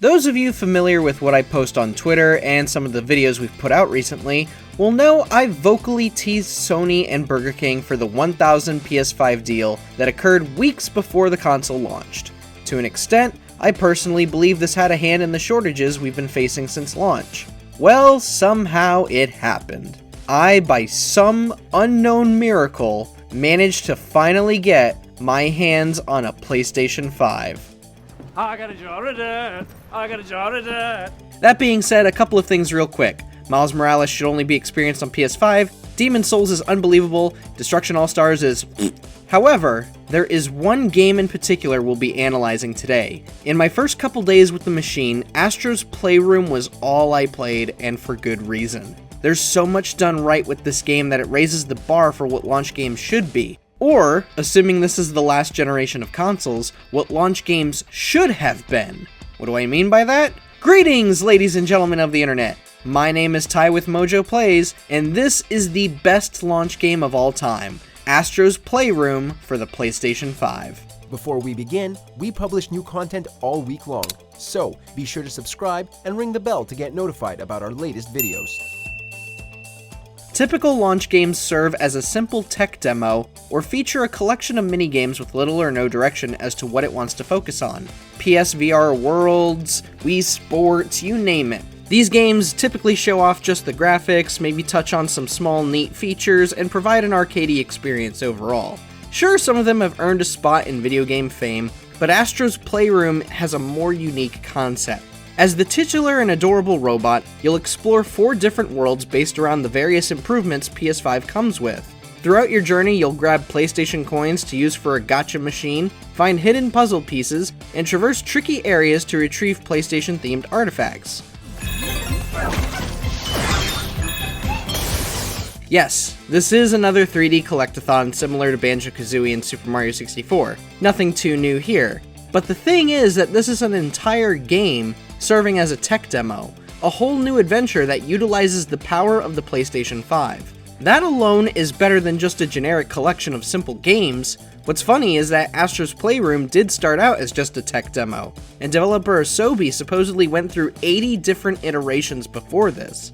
Those of you familiar with what I post on Twitter and some of the videos we've put out recently will know I vocally teased Sony and Burger King for the 1000 PS5 deal that occurred weeks before the console launched. To an extent, I personally believe this had a hand in the shortages we've been facing since launch. Well, somehow it happened. I, by some unknown miracle, managed to finally get my hands on a PlayStation 5. I got a jar of that. I got a jar of that. That being said, a couple of things real quick. Miles Morales should only be experienced on PS5, Demon's Souls is unbelievable, Destruction All-Stars is However, there is one game in particular we'll be analyzing today. In my first couple days with the machine, Astro's Playroom was all I played, and for good reason. There's so much done right with this game that it raises the bar for what launch games should be. Or, assuming this is the last generation of consoles, what launch games should have been. What do I mean by that? Greetings, ladies and gentlemen of the internet. My name is Ty with MojoPlays, and this is the best launch game of all time, Astro's Playroom for the PlayStation 5. Before we begin, we publish new content all week long, so be sure to subscribe and ring the bell to get notified about our latest videos. Typical launch games serve as a simple tech demo or feature a collection of minigames with little or no direction as to what it wants to focus on. PSVR Worlds, Wii Sports, you name it. These games typically show off just the graphics, maybe touch on some small neat features, and provide an arcadey experience overall. Sure, some of them have earned a spot in video game fame, but Astro's Playroom has a more unique concept. As the titular and adorable robot, you'll explore 4 different worlds based around the various improvements PS5 comes with. Throughout your journey, you'll grab PlayStation coins to use for a gacha machine, find hidden puzzle pieces, and traverse tricky areas to retrieve PlayStation-themed artifacts. Yes, this is another 3D collectathon similar to Banjo-Kazooie and Super Mario 64. Nothing too new here. But the thing is that this is an entire game serving as a tech demo, a whole new adventure that utilizes the power of the PlayStation 5. That alone is better than just a generic collection of simple games. What's funny is that Astro's Playroom did start out as just a tech demo, and developer Asobi supposedly went through 80 different iterations before this.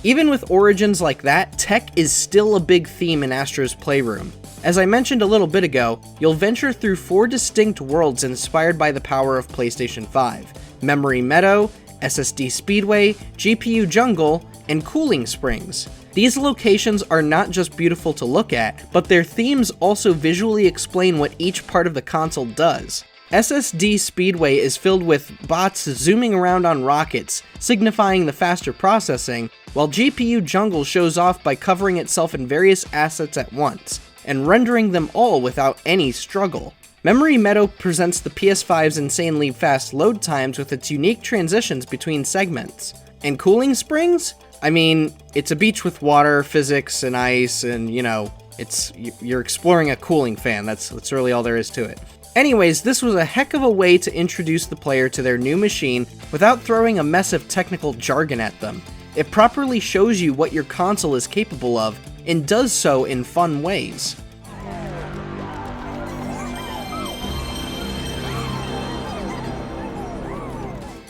Even with origins like that, tech is still a big theme in Astro's Playroom. As I mentioned a little bit ago, you'll venture through 4 distinct worlds inspired by the power of PlayStation 5. Memory Meadow, SSD Speedway, GPU Jungle, and Cooling Springs. These locations are not just beautiful to look at, but their themes also visually explain what each part of the console does. SSD Speedway is filled with bots zooming around on rockets, signifying the faster processing, while GPU Jungle shows off by covering itself in various assets at once, and rendering them all without any struggle. Memory Meadow presents the PS5's insanely fast load times with its unique transitions between segments. And Cooling Springs? I mean, it's a beach with water, physics, and ice, and you're exploring a cooling fan. That's really all there is to it. Anyways, this was a heck of a way to introduce the player to their new machine without throwing a mess of technical jargon at them. It properly shows you what your console is capable of, and does so in fun ways.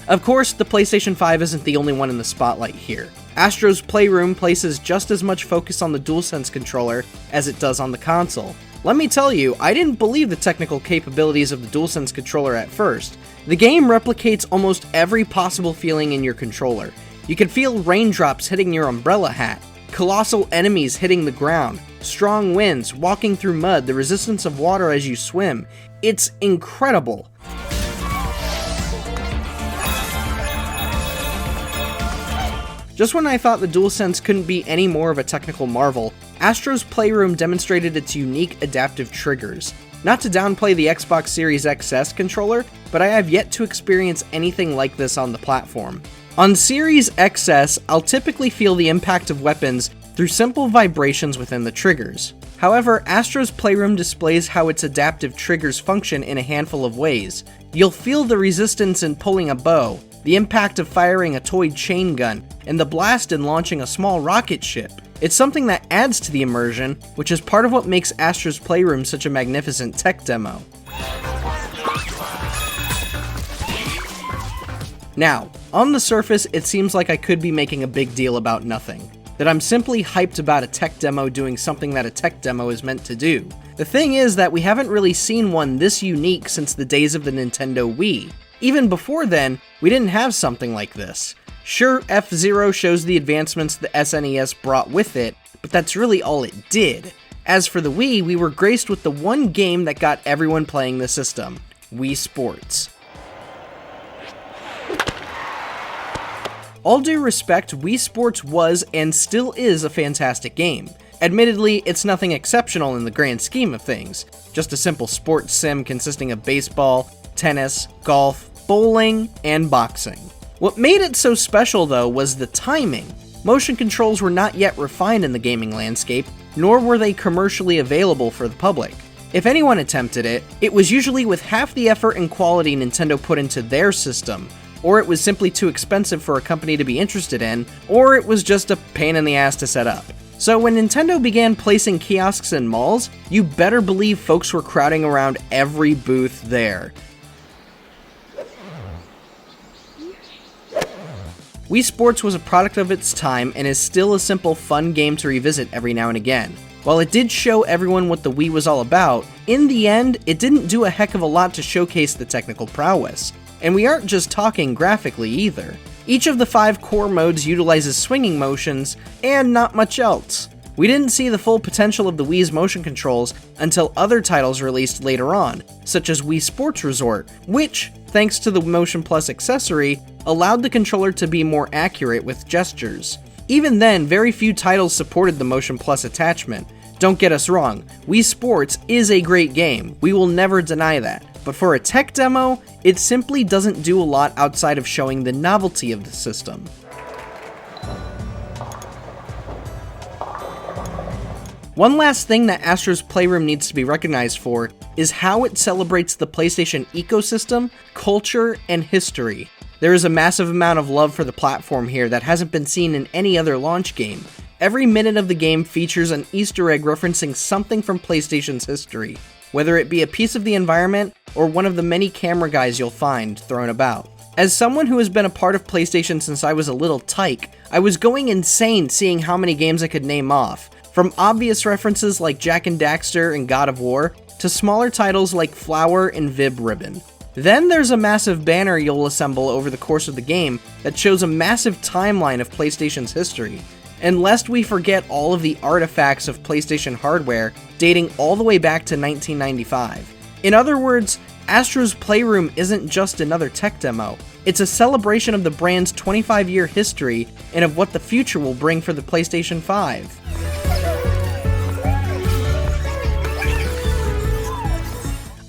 Of course, the PlayStation 5 isn't the only one in the spotlight here. Astro's Playroom places just as much focus on the DualSense controller as it does on the console. Let me tell you, I didn't believe the technical capabilities of the DualSense controller at first. The game replicates almost every possible feeling in your controller. You can feel raindrops hitting your umbrella hat, colossal enemies hitting the ground, strong winds, walking through mud, the resistance of water as you swim. It's incredible. Just when I thought the DualSense couldn't be any more of a technical marvel, Astro's Playroom demonstrated its unique adaptive triggers. Not to downplay the Xbox Series XS controller, but I have yet to experience anything like this on the platform. On Series XS, I'll typically feel the impact of weapons through simple vibrations within the triggers. However, Astro's Playroom displays how its adaptive triggers function in a handful of ways. You'll feel the resistance in pulling a bow, the impact of firing a toy chain gun, and the blast in launching a small rocket ship. It's something that adds to the immersion, which is part of what makes Astro's Playroom such a magnificent tech demo. Now, on the surface, it seems like I could be making a big deal about nothing. That I'm simply hyped about a tech demo doing something that a tech demo is meant to do. The thing is that we haven't really seen one this unique since the days of the Nintendo Wii. Even before then, we didn't have something like this. Sure, F-Zero shows the advancements the SNES brought with it, but that's really all it did. As for the Wii, we were graced with the one game that got everyone playing the system, Wii Sports. All due respect, Wii Sports was and still is a fantastic game. Admittedly, it's nothing exceptional in the grand scheme of things, just a simple sports sim consisting of baseball, tennis, golf, bowling, and boxing. What made it so special though was the timing. Motion controls were not yet refined in the gaming landscape, nor were they commercially available for the public. If anyone attempted it, it was usually with half the effort and quality Nintendo put into their system, or it was simply too expensive for a company to be interested in, or it was just a pain in the ass to set up. So when Nintendo began placing kiosks in malls, you better believe folks were crowding around every booth there. Wii Sports was a product of its time and is still a simple, fun game to revisit every now and again. While it did show everyone what the Wii was all about, in the end, it didn't do a heck of a lot to showcase the technical prowess. And we aren't just talking graphically either. Each of the 5 core modes utilizes swinging motions, and not much else. We didn't see the full potential of the Wii's motion controls until other titles released later on, such as Wii Sports Resort, which, thanks to the Motion Plus accessory, allowed the controller to be more accurate with gestures. Even then, very few titles supported the Motion Plus attachment. Don't get us wrong, Wii Sports is a great game, we will never deny that. But for a tech demo, it simply doesn't do a lot outside of showing the novelty of the system. One last thing that Astro's Playroom needs to be recognized for is how it celebrates the PlayStation ecosystem, culture, and history. There is a massive amount of love for the platform here that hasn't been seen in any other launch game. Every minute of the game features an Easter egg referencing something from PlayStation's history, whether it be a piece of the environment or one of the many camera guys you'll find thrown about. As someone who has been a part of PlayStation since I was a little tyke, I was going insane seeing how many games I could name off, from obvious references like Jak and Daxter and God of War, to smaller titles like Flower and Vib Ribbon. Then there's a massive banner you'll assemble over the course of the game that shows a massive timeline of PlayStation's history. And lest we forget all of the artifacts of PlayStation hardware dating all the way back to 1995. In other words, Astro's Playroom isn't just another tech demo, it's a celebration of the brand's 25-year history and of what the future will bring for the PlayStation 5.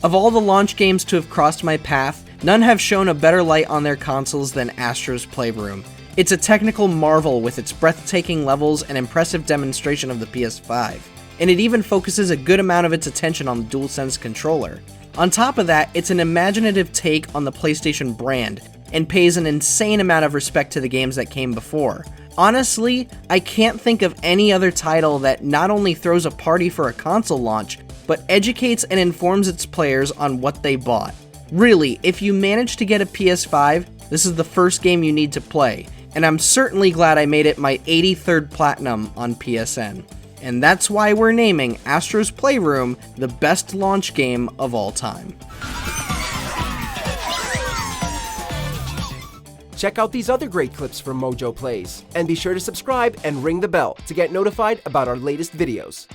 Of all the launch games to have crossed my path, none have shown a better light on their consoles than Astro's Playroom. It's a technical marvel with its breathtaking levels and impressive demonstration of the PS5, and it even focuses a good amount of its attention on the DualSense controller. On top of that, it's an imaginative take on the PlayStation brand, and pays an insane amount of respect to the games that came before. Honestly, I can't think of any other title that not only throws a party for a console launch, but educates and informs its players on what they bought. Really, if you manage to get a PS5, this is the first game you need to play, and I'm certainly glad I made it my 83rd platinum on PSN. And that's why we're naming Astro's Playroom the best launch game of all time. Check out these other great clips from MojoPlays, and be sure to subscribe and ring the bell to get notified about our latest videos.